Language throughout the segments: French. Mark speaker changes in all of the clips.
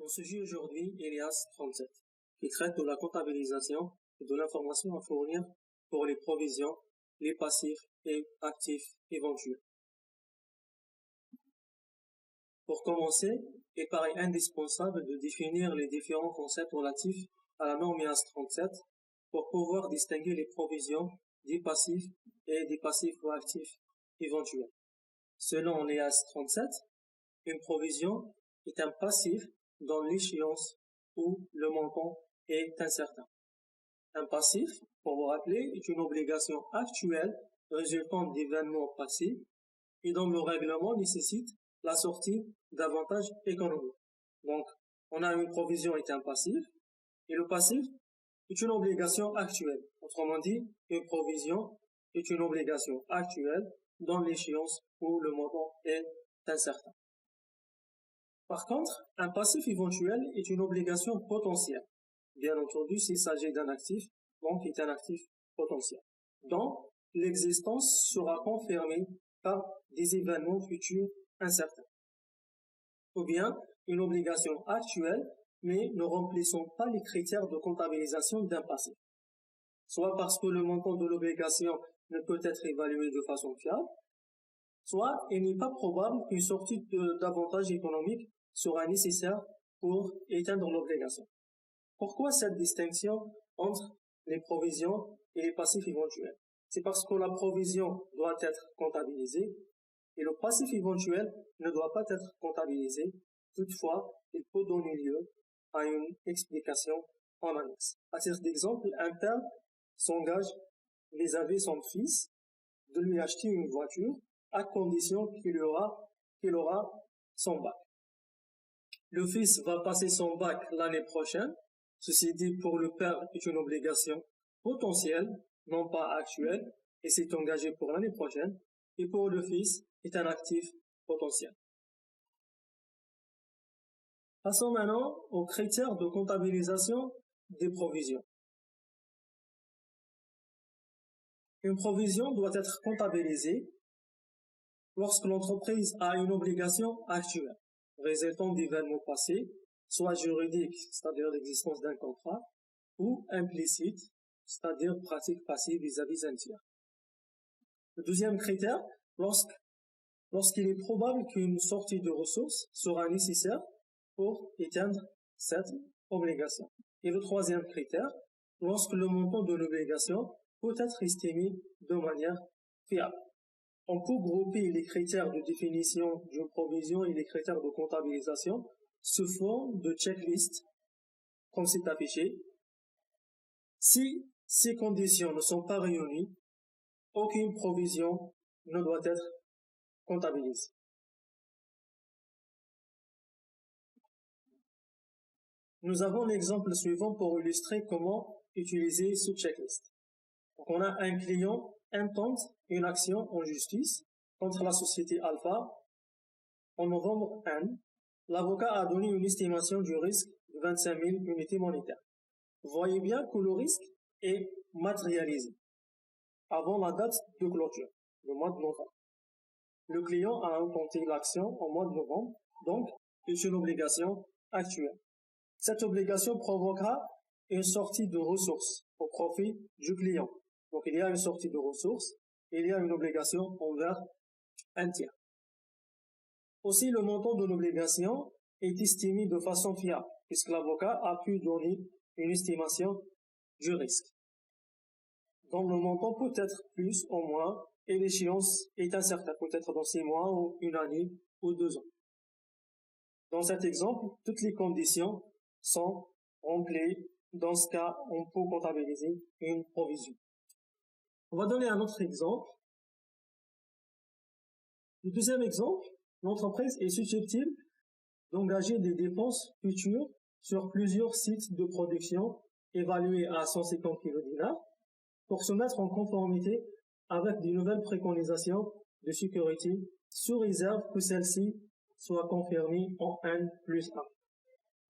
Speaker 1: On se sujet aujourd'hui Elias 37, qui traite de la comptabilisation et de l'information à fournir pour les provisions, les passifs et actifs éventuels. Pour commencer, il paraît indispensable de définir les différents concepts relatifs à la norme Elias 37 pour pouvoir distinguer les provisions des passifs et des passifs ou actifs éventuels. Selon l'Elias 37, une provision est un passif dont l'échéance ou le montant est incertain. Un passif, pour vous rappeler, est une obligation actuelle résultant d'événements passés et dont le règlement nécessite la sortie d'avantages économiques. Donc, on a une provision est un passif et le passif est une obligation actuelle. Autrement dit, une provision est une obligation actuelle dont l'échéance ou le montant est incertain. Par contre, un passif éventuel est une obligation potentielle. Bien entendu, s'il s'agit d'un actif, donc est un actif potentiel, dont l'existence sera confirmée par des événements futurs incertains. Ou bien, une obligation actuelle, mais ne remplissant pas les critères de comptabilisation d'un passif. Soit parce que le montant de l'obligation ne peut être évalué de façon fiable, soit il n'est pas probable qu'une sortie d'avantages économiques sera nécessaire pour éteindre l'obligation. Pourquoi cette distinction entre les provisions et les passifs éventuels? C'est parce que la provision doit être comptabilisée et le passif éventuel ne doit pas être comptabilisé. Toutefois, il peut donner lieu à une explication en annexe. À titre d'exemple, un père s'engage vis-à-vis son fils de lui acheter une voiture à condition qu'il aura son bac. Le fils va passer son bac l'année prochaine. Ceci dit, pour le père, est une obligation potentielle, non pas actuelle, et s'est engagé pour l'année prochaine. Et pour le fils, est un actif potentiel. Passons maintenant aux critères de comptabilisation des provisions. Une provision doit être comptabilisée lorsque l'entreprise a une obligation actuelle, résultant d'événements passés, soit juridiques, c'est-à-dire l'existence d'un contrat, ou implicite, c'est-à-dire pratique passive vis-à-vis d'un tiers. Le deuxième critère, lorsqu'il est probable qu'une sortie de ressources sera nécessaire pour éteindre cette obligation. Et le troisième critère, lorsque le montant de l'obligation peut être estimé de manière fiable. On peut grouper les critères de définition d'une provision et les critères de comptabilisation sous forme de checklist, comme c'est affiché. Si ces conditions ne sont pas réunies, aucune provision ne doit être comptabilisée. Nous avons l'exemple suivant pour illustrer comment utiliser ce checklist. Donc, on a un client intente une action en justice contre la société Alpha en novembre 1. L'avocat a donné une estimation du risque de 25 000 unités monétaires. Vous voyez bien que le risque est matérialisé avant la date de clôture, le mois de novembre. Le client a intenté l'action au mois de novembre, donc c'est une obligation actuelle. Cette obligation provoquera une sortie de ressources au profit du client. Donc il y a une sortie de ressources, il y a une obligation envers un tiers. Aussi, le montant de l'obligation est estimé de façon fiable, puisque l'avocat a pu donner une estimation du risque. Donc le montant peut être plus ou moins, et l'échéance est incertaine, peut-être dans 6 mois ou une année ou 2 ans. Dans cet exemple, toutes les conditions sont remplies. Dans ce cas, on peut comptabiliser une provision. On va donner un autre exemple. Le deuxième exemple, l'entreprise est susceptible d'engager des dépenses futures sur plusieurs sites de production évalués à 150 kg dinars pour se mettre en conformité avec de nouvelles préconisations de sécurité sous réserve que celles-ci soient confirmées en N+1.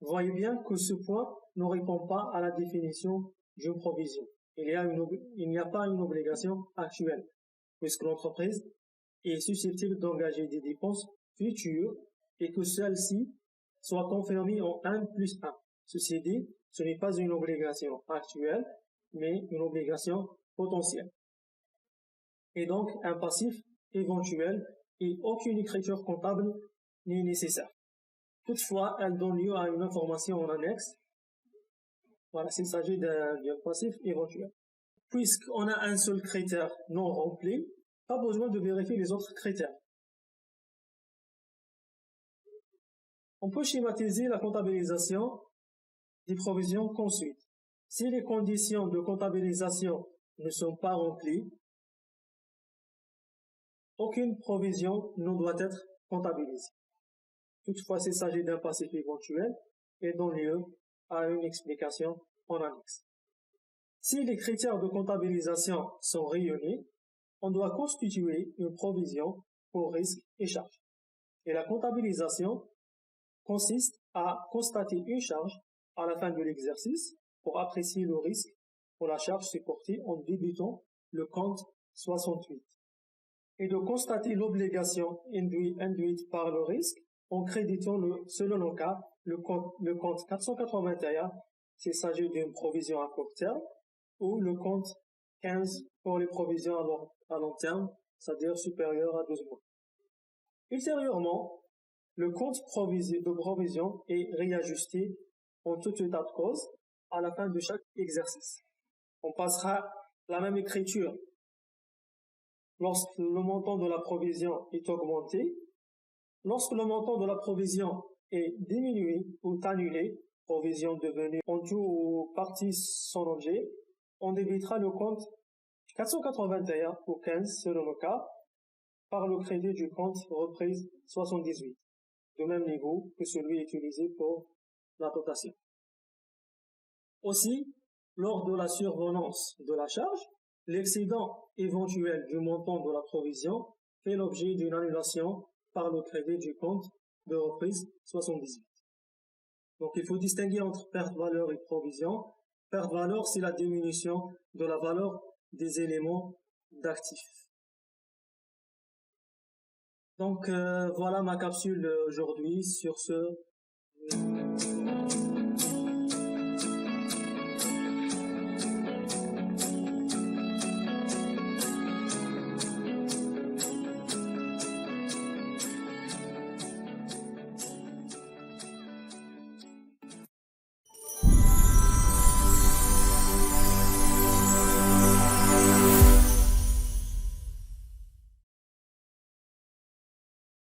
Speaker 1: Vous voyez bien que ce point ne répond pas à la définition d'une provision. Il n'y a pas une obligation actuelle, puisque l'entreprise est susceptible d'engager des dépenses futures et que celles-ci soit confirmé en 1 plus 1. Ceci dit, ce n'est pas une obligation actuelle, mais une obligation potentielle. Et donc, un passif éventuel et aucune écriture comptable n'est nécessaire. Toutefois, elle donne lieu à une information en annexe. Voilà, s'il s'agit d'un passif éventuel. Puisqu'on a un seul critère non rempli, pas besoin de vérifier les autres critères. On peut schématiser la comptabilisation des provisions comme suit. Si les conditions de comptabilisation ne sont pas remplies, aucune provision ne doit être comptabilisée. Toutefois, s'il s'agit d'un passif éventuel, il donne lieu à une explication en annexe. Si les critères de comptabilisation sont réunis, on doit constituer une provision pour risques et charges. Et la comptabilisation consiste à constater une charge à la fin de l'exercice pour apprécier le risque pour la charge supportée en débutant le compte 68 et de constater l'obligation induite par le risque en créditant, selon le cas, le compte 481 s'il s'agit d'une provision à court terme ou le compte 15 pour les provisions à long terme, c'est-à-dire supérieures à 12 mois. Ultérieurement, le compte de provision est réajusté en tout état de cause à la fin de chaque exercice. On passera la même écriture lorsque le montant de la provision est augmenté, lorsque le montant de la provision est diminué ou annulé, provision devenue en tout ou partie son objet, on débitera le compte 481 ou 15 selon le cas par le crédit du compte reprise 78, de même niveau que celui utilisé pour la dotation. Aussi, lors de la survenance de la charge, l'excédent éventuel du montant de la provision fait l'objet d'une annulation par le crédit du compte de reprise 78. Donc, il faut distinguer entre perte-valeur et provision. Perte-valeur, c'est la diminution de la valeur des éléments d'actifs. Donc, voilà ma capsule aujourd'hui sur ce.